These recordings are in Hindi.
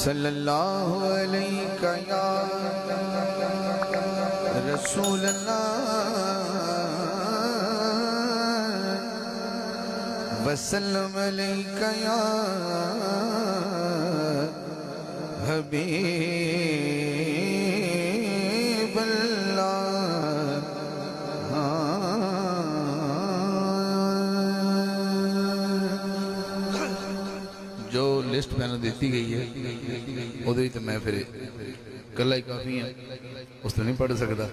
सल्लल्लाहु अलैका या रसूल अल्लाह वसल्लम अलैका या हबीब अल्लाह। जो लिस्ट मैंने दी गई है उहदे तो मैं फिर कला ही काफ़ी है, उस तो नहीं पढ़ सकता,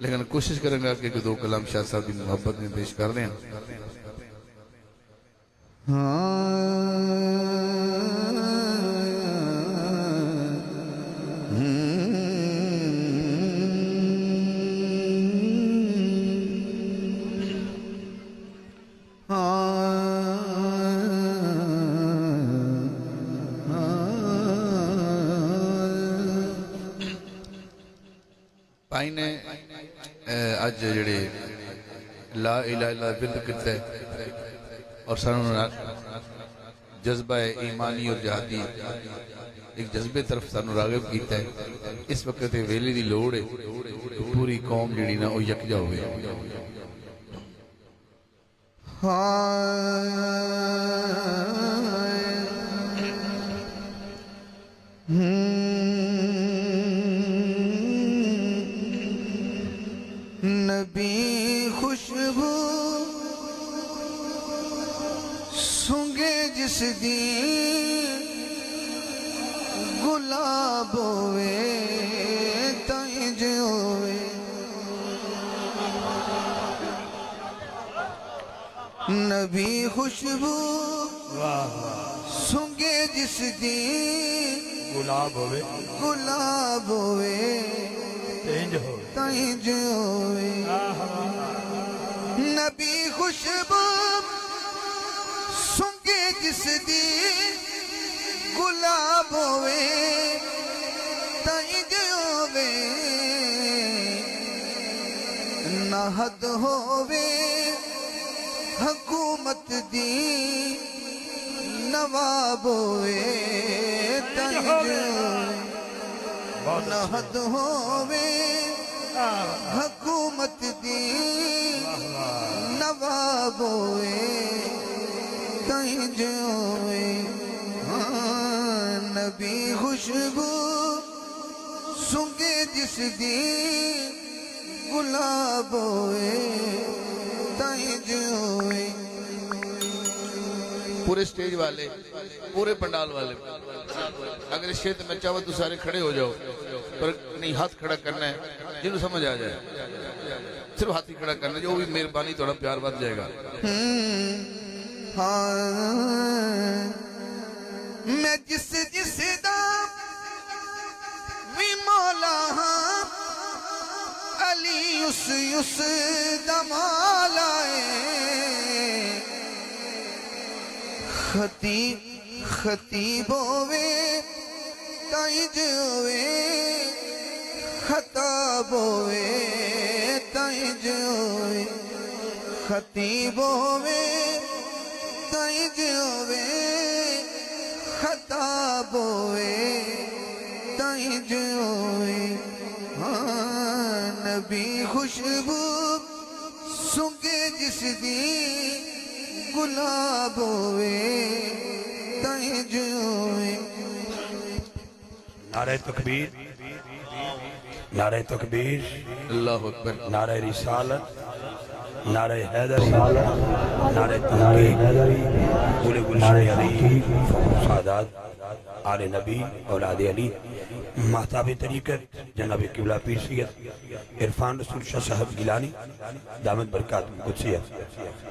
लेकिन कोशिश करूँगा कि दो कलाम शाह साहब की मोहब्बत में पेश कर दें। भाई ने अज जड़े ला इलाहा इल्लल्लाह बिरद किया और सानू जज्बा ईमानी और जहादी एक जज्बे तरफ सानू राग़िब किया है। इस वक्त वेले की लोड़ है पूरी कौम जी ना यकजा हो। नबी खुशबू सूंगे जिस दी गुलाब होवे ताइज होवे। नबी खुशबू सूंगे जिस दी गुलाब होवे ताइज होवे। नबी खुशबू सूंगे जिस दी गुलाब होवे ताइज होवे। ना हद होवे हुकूमत दी नवाब होवे ताइज होवे। ना हद होवे हुकूमत दी नवाब होवे ताइज होवे। नबी खुशबू सूंगे जिस दी गुलाब होवे ताइज होवे। पूरे स्टेज वाले, पूरे पंडाल वाले, अगर इस क्षेत्र में चाहो तो सारे खड़े हो जाओ, पर नहीं हाथ खड़ा करना है जिन्हें समझ आ जाए, सिर्फ हाथ ही खड़ा करना, जो भी मेहरबानी थोड़ा प्यार बढ़ जाएगा। मैं जिस जिस दा भी मौला हाँ अली उस दा मौला है। खतीब होवे ताइज होवे खताब होवे ताइज होवे। खतीब होवे ताइज होवे खताब होवे ताइज होवे। नबी खुशबू सूंगे जिस दी गुलाब होवे ताइज होवे। नारे तकबीर, नारे तकबीर, अल्लाहु अकबर, नारे रिसालत, नारे हैदरी, नारे तहकीक, पूरे गुलशन अली सादात आले नबी औलाद अली महताब तरीक़त जनाब किबला पीर सैयद इरफान रसूल शाह साहब गिलानी दामद बरकात कुदसियत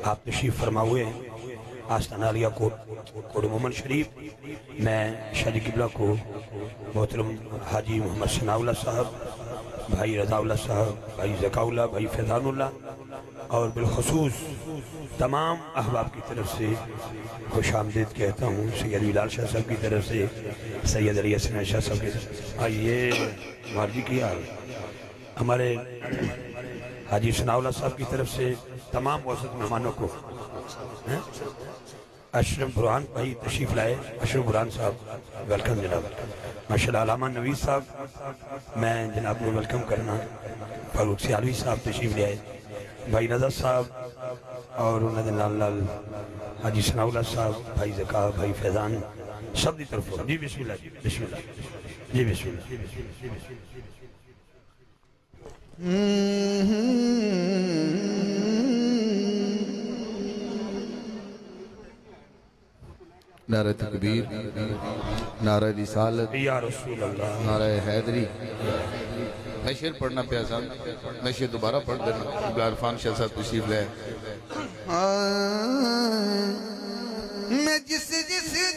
आप तशरीफ फरमा हुए हैं आस्ताना लिया कोट मोहम्मद शरीफ। मैं शाह किबला को मोहतरम हाजी मोहम्मद सनाउल्लाह साहब, भाई रज़ाउल्लाह साहब, भाई ज़काउल्लाह, भाई फैज़ानुल्लाह और बिलखसूस तमाम अहबाब की तरफ से खुश आमदीद कहता हूँ। सैयद बिलाल शाह साहब की तरफ से, सैयद अली हसन शाह साहब की तरफ से। ये मार्जी की हाल हमारे हाजी सनाउल्लाह साहब की तरफ से तमाम औसत मेहमानों को अशरफ बुरहान भाई तशरीफ लाए। अशरफ बुरहान साहब वेलकम जनाब। माशाल्लाह अलामा नवीद साहब मैं जनाब को वेलकम करना। फारूक सियालवी साहब तशरीफ ले आए। भाई नज़र साहब और उन्होंने नाल नाल हाजी सनाउल्लाह साहब, भाई ज़का, भाई फैज़ान सब की तरफ जी बिस्मिल्लाह जी बिस्मिल्लाह जी बिस्मिल्लाह। नारे तकबीर, नारे रिसालत, या रसूल अल्लाह, नारे हैदरी। मैं शेर पढ़ना पिया साहब, मैं शेर दोबारा पढ़ देना। इरफान शाह साहब तशरीफ ले। मैं जिस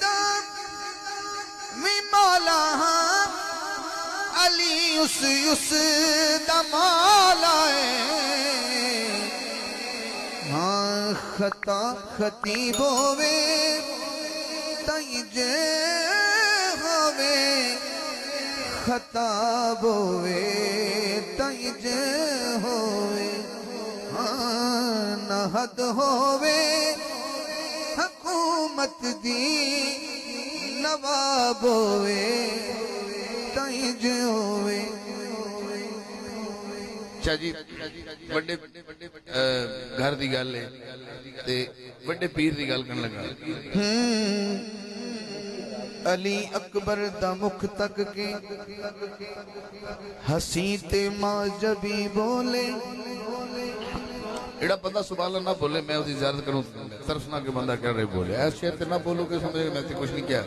दा मी मौला हाँ, अली उस दा मौला है। हाँ खता खतीब होवे ताई जे होवे, खताब होवे ताई जे होवे। हाँ नहद होवे हुकूमत दी, नवाब होवे ताई जे होवे। अच्छा जी, बड़े घर की गल है ते बड़े पीर की गल करन लगा। अली अकबर दा मुख तक के हसी ते माजबी बोले। एड़ा बंदा सुभान अल्लाह ना बोले मैं उसकी इजाजत करूं, तरफ ना के बंदा कह रहे बोले ऐसे शेर ते ना बोलो के समझे मैं ते कुछ नहीं किया।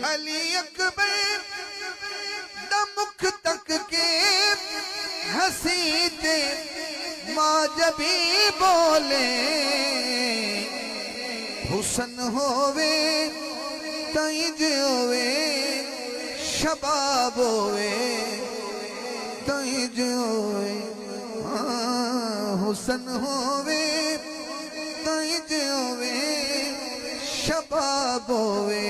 अली अकबर दा मुख तक के हसी ते माजबी बोले। हुसन होवे ताई जे होवे, शबाब होवे ताई जे होवे। हुसन होवे ताई जे होवे, शबाब होवे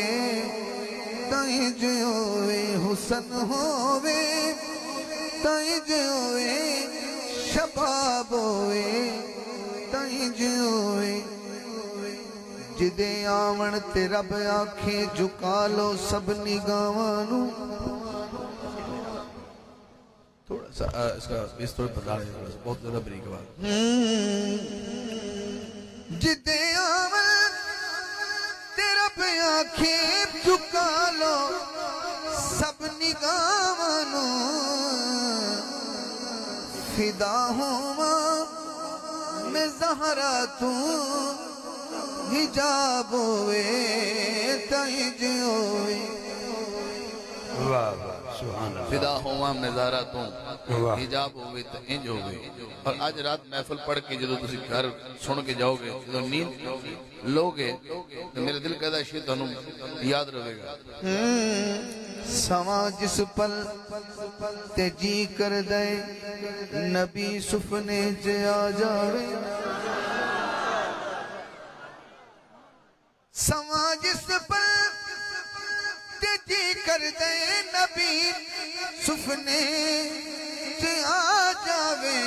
ताई जे होवे। हुसन होवे ताई जे होवे, शबाब होवे ताई जे होवे। जिदे आवन ते रब आखे झुका लो सब निगाहां नू। थोड़ा सा इसका इस थोड़ा बता दें, बहुत ज्यादा बरीक बात। जिदे आवन ते रब आखे झुका लो सब निगाहां नू। फिदा होवा मैं ज़हरा तू, हिजाब होवे ताई जे होवे। वाह वाह सुभान अल्लाह। फिदा होवा नजारा तू, वाह। हिजाब होवे तो इंज होवे। और आज रात महफिल पढ़ के जो तुम घर सुन के जाओगे, जो नींद लोगे तो मेरे दिल कहता है शेर तुहानू याद रहेगा। समा जिस पल ते जी कर दे, नबी सुपने च आ जावे। समा जिस पल ते जी कर दे, नबी सुपने च आ जावे।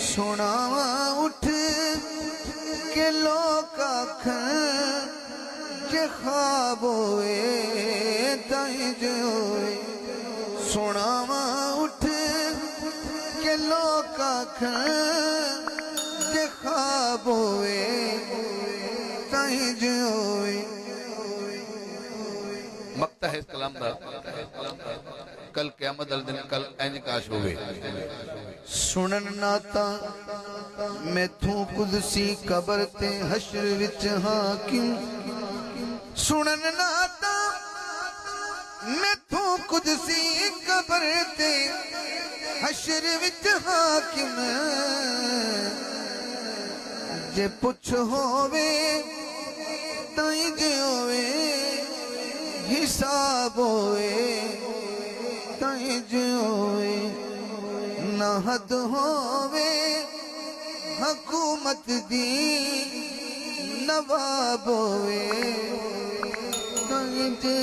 सुनावा उठ के लोग आखन जे ख्वाब होए ताई जे होए। सुनावा उठ के लोग आखन जे ख्वाब होए ताई जे होए। मकता है इस कलाम दा, कल क़यामत वाले दिन कल इंज काश होवे। सुनन नाता मैथू कुदसी कबर ते हशर विच हाकिम। सुनन नाता मैथू कुदसी कबर ते हशर विच हाकिम। जे पुछ होवे ताई जे होवे, हिसाब होवे ताई जे होवे। ना हद होवे हुकूमत दी, नवाब होवे ताई जे